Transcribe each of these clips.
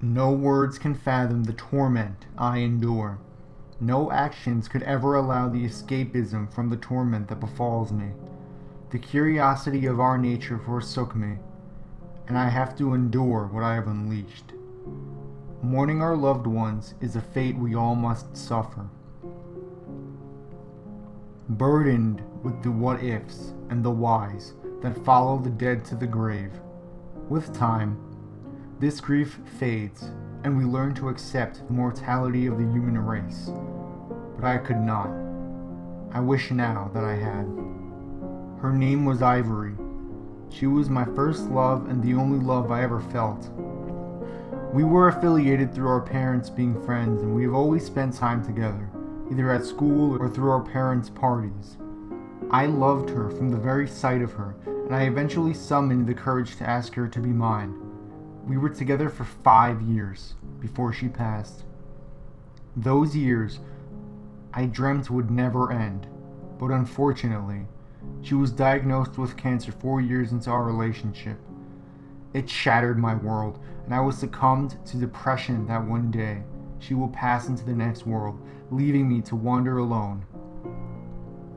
No words can fathom the torment I endure. No actions could ever allow the escapism from the torment that befalls me. The curiosity of our nature forsook me, and I have to endure what I have unleashed. Mourning our loved ones is a fate we all must suffer. Burdened with the what-ifs and the whys that follow the dead to the grave, with time, this grief fades, and we learn to accept the mortality of the human race. But I could not. I wish now that I had. Her name was Ivory. She was my first love and the only love I ever felt. We were affiliated through our parents being friends, and we have always spent time together, either at school or through our parents' parties. I loved her from the very sight of her, and I eventually summoned the courage to ask her to be mine. We were together for 5 years before she passed. Those years I dreamt would never end, but unfortunately, she was diagnosed with cancer 4 years into our relationship. It shattered my world, and I was succumbed to depression that one day she will pass into the next world, leaving me to wander alone.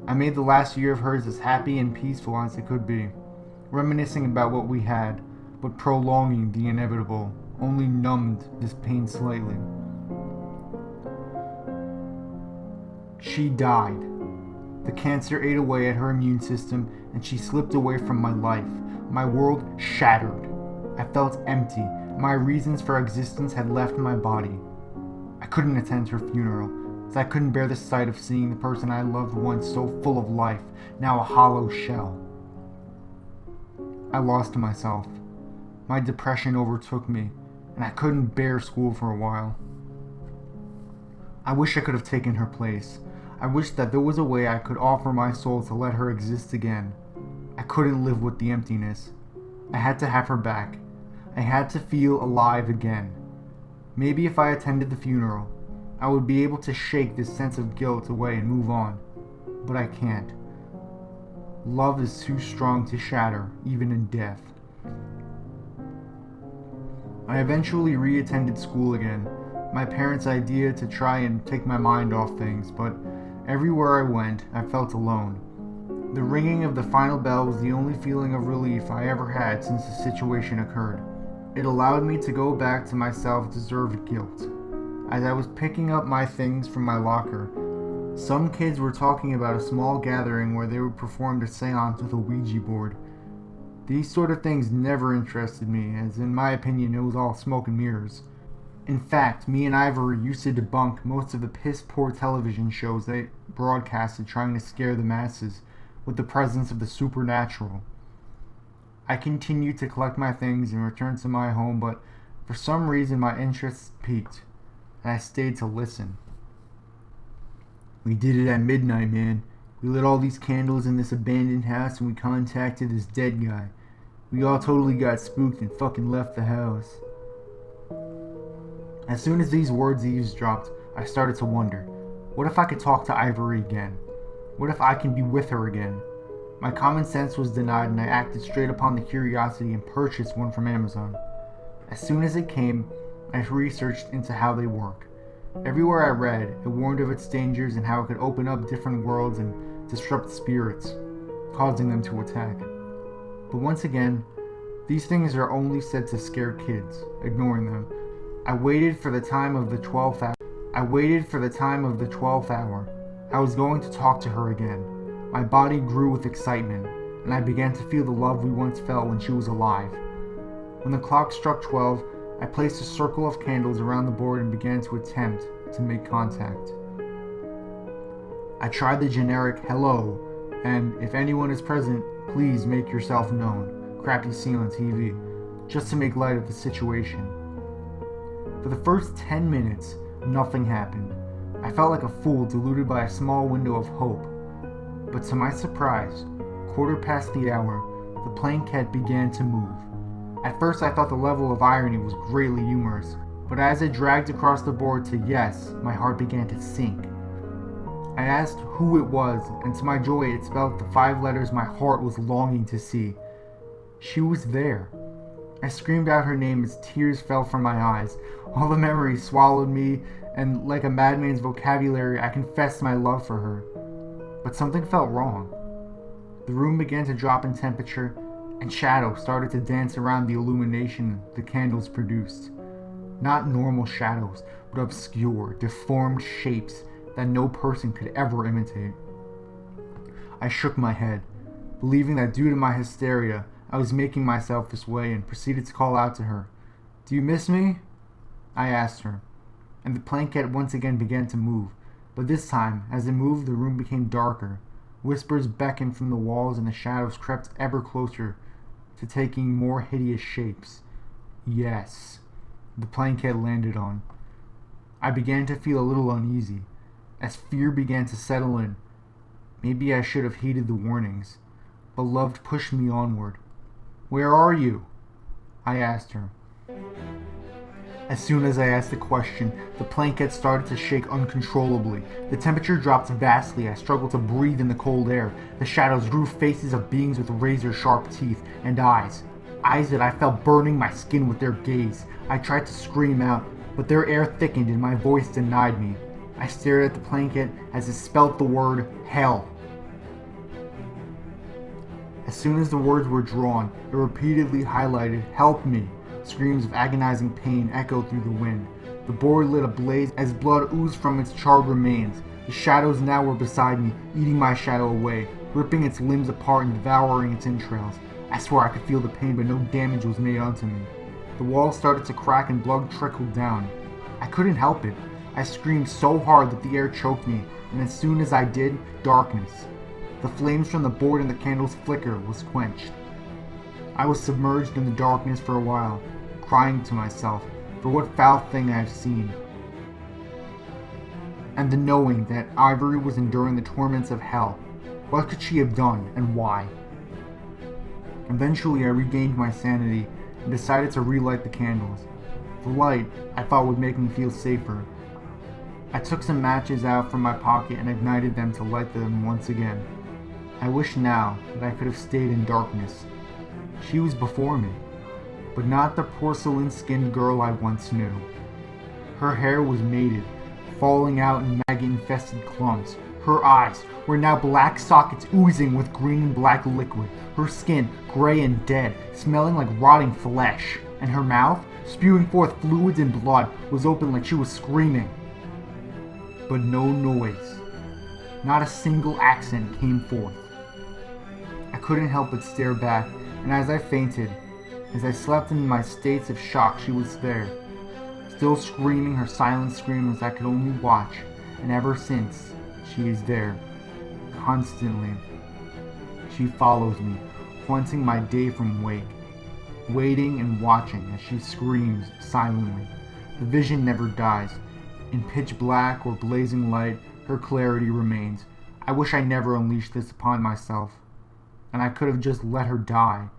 I made the last year of hers as happy and peaceful as it could be, reminiscing about what we had, but prolonging the inevitable only numbed this pain slightly. She died. The cancer ate away at her immune system, and she slipped away from my life. My world shattered. I felt empty. My reasons for existence had left my body. I couldn't attend her funeral, as I couldn't bear the sight of seeing the person I loved once so full of life, now a hollow shell. I lost myself. My depression overtook me, and I couldn't bear school for a while. I wish I could have taken her place. I wish that there was a way I could offer my soul to let her exist again. I couldn't live with the emptiness. I had to have her back. I had to feel alive again. Maybe if I attended the funeral, I would be able to shake this sense of guilt away and move on. But I can't. Love is too strong to shatter, even in death. I eventually re-attended school again, my parents' idea to try and take my mind off things, but everywhere I went, I felt alone. The ringing of the final bell was the only feeling of relief I ever had since the situation occurred. It allowed me to go back to my self-deserved guilt. As I was picking up my things from my locker, some kids were talking about a small gathering where they would perform a seance with a Ouija board. These sort of things never interested me, as in my opinion it was all smoke and mirrors. In fact, me and Ivory used to debunk most of the piss-poor television shows they broadcasted trying to scare the masses with the presence of the supernatural. I continued to collect my things and return to my home, but for some reason my interest peaked, and I stayed to listen. We did it at midnight, man. We lit all these candles in this abandoned house and we contacted this dead guy. We all totally got spooked and fucking left the house. As soon as these words eavesdropped, I started to wonder, what if I could talk to Ivory again? What if I can be with her again? My common sense was denied and I acted straight upon the curiosity and purchased one from Amazon. As soon as it came, I researched into how they work. Everywhere I read, it warned of its dangers and how it could open up different worlds and disrupt spirits, causing them to attack. But once again, these things are only said to scare kids, ignoring them. I waited for the time of the 12th hour. I was going to talk to her again. My body grew with excitement, and I began to feel the love we once felt when she was alive. When the clock struck 12, I placed a circle of candles around the board and began to attempt to make contact. I tried the generic hello, and if anyone is present, please make yourself known, crap you see on TV, just to make light of the situation. For the first 10 minutes, nothing happened. I felt like a fool deluded by a small window of hope. But to my surprise, 1/4 the hour, the plankette began to move. At first I thought the level of irony was greatly humorous, but as it dragged across the board to yes, my heart began to sink. I asked who it was, and to my joy it spelled the 5 letters my heart was longing to see. She was there. I screamed out her name as tears fell from my eyes. All the memories swallowed me, and like a madman's vocabulary, I confessed my love for her. But something felt wrong. The room began to drop in temperature, and shadows started to dance around the illumination the candles produced. Not normal shadows, but obscure, deformed shapes that no person could ever imitate. I shook my head, believing that due to my hysteria, I was making myself this way, and proceeded to call out to her. "Do you miss me?" I asked her, and the blanket once again began to move, but this time, as it moved, the room became darker. Whispers beckoned from the walls, and the shadows crept ever closer to taking more hideous shapes. Yes, the blanket landed on. I began to feel a little uneasy, as fear began to settle in. Maybe I should have heeded the warnings, but love pushed me onward. "Where are you?" I asked her. As soon as I asked the question, the blanket started to shake uncontrollably. The temperature dropped vastly. I struggled to breathe in the cold air. The shadows grew faces of beings with razor-sharp teeth and eyes. Eyes that I felt burning my skin with their gaze. I tried to scream out, but their air thickened and my voice denied me. I stared at the blanket as it spelt the word hell. As soon as the words were drawn, it repeatedly highlighted, "Help me." Screams of agonizing pain echoed through the wind. The board lit ablaze as blood oozed from its charred remains. The shadows now were beside me, eating my shadow away, ripping its limbs apart and devouring its entrails. I swore I could feel the pain, but no damage was made unto me. The walls started to crack and blood trickled down. I couldn't help it. I screamed so hard that the air choked me, and as soon as I did, darkness. The flames from the board and the candle's flicker was quenched. I was submerged in the darkness for a while, crying to myself, for what foul thing I have seen. And the knowing that Ivory was enduring the torments of hell. What could she have done, and why? Eventually I regained my sanity and decided to relight the candles. The light, I thought, would make me feel safer. I took some matches out from my pocket and ignited them to light them once again. I wish now that I could have stayed in darkness. She was before me, but not the porcelain-skinned girl I once knew. Her hair was matted, falling out in maggot-infested clumps. Her eyes were now black sockets oozing with green and black liquid. Her skin, gray and dead, smelling like rotting flesh. And her mouth, spewing forth fluids and blood, was open like she was screaming. But no noise, not a single accent came forth. I couldn't help but stare back, and as I fainted, as I slept in my states of shock, she was there, still screaming her silent scream as I could only watch, and ever since, she is there, constantly. She follows me, haunting my day from wake, waiting and watching as she screams silently. The vision never dies. In pitch black or blazing light, her clarity remains. I wish I never unleashed this upon myself, and I could have just let her die.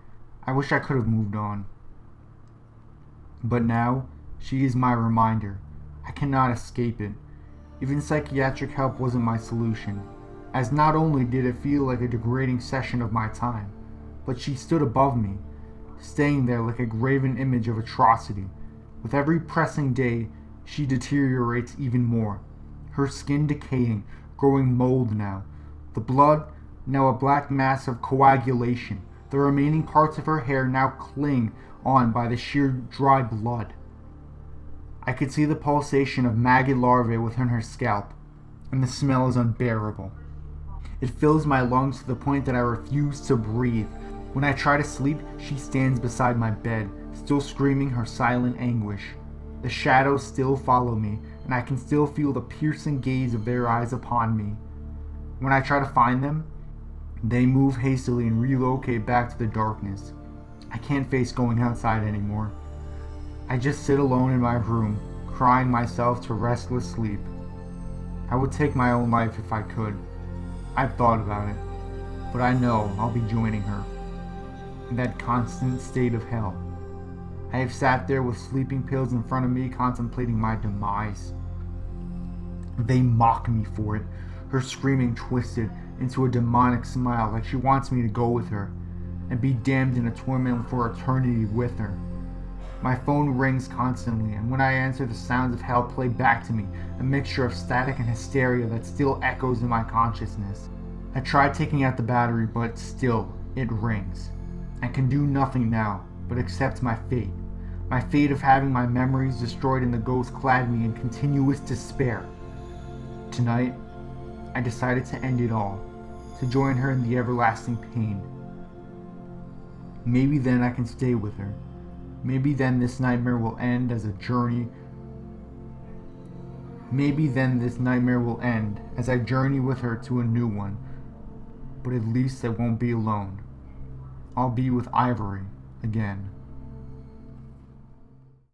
I wish I could have moved on. But now, she is my reminder. I cannot escape it. Even psychiatric help wasn't my solution, as not only did it feel like a degrading session of my time, but she stood above me, staying there like a graven image of atrocity. With every pressing day, she deteriorates even more, her skin decaying, growing mold now. The blood, now a black mass of coagulation. The remaining parts of her hair now cling on by the sheer dry blood. I could see the pulsation of maggot larvae within her scalp, and the smell is unbearable. It fills my lungs to the point that I refuse to breathe. When I try to sleep, she stands beside my bed, still screaming her silent anguish. The shadows still follow me, and I can still feel the piercing gaze of their eyes upon me. When I try to find them, they move hastily and relocate back to the darkness. I can't face going outside anymore. I just sit alone in my room, crying myself to restless sleep. I would take my own life if I could. I've thought about it, but I know I'll be joining her in that constant state of hell. I have sat there with sleeping pills in front of me, contemplating my demise. They mock me for it, her screaming twisted into a demonic smile like she wants me to go with her and be damned in a torment for eternity with her. My phone rings constantly, and when I answer, the sounds of hell play back to me, a mixture of static and hysteria that still echoes in my consciousness. I tried taking out the battery, but still, it rings. I can do nothing now, but accept my fate. My fate of having my memories destroyed and the ghost clad me in continuous despair. Tonight, I decided to end it all, to join her in the everlasting pain. Maybe then I can stay with her. Maybe then this nightmare will end as a journey. Maybe then this nightmare will end as I journey with her to a new one. But at least I won't be alone. I'll be with Ivory again.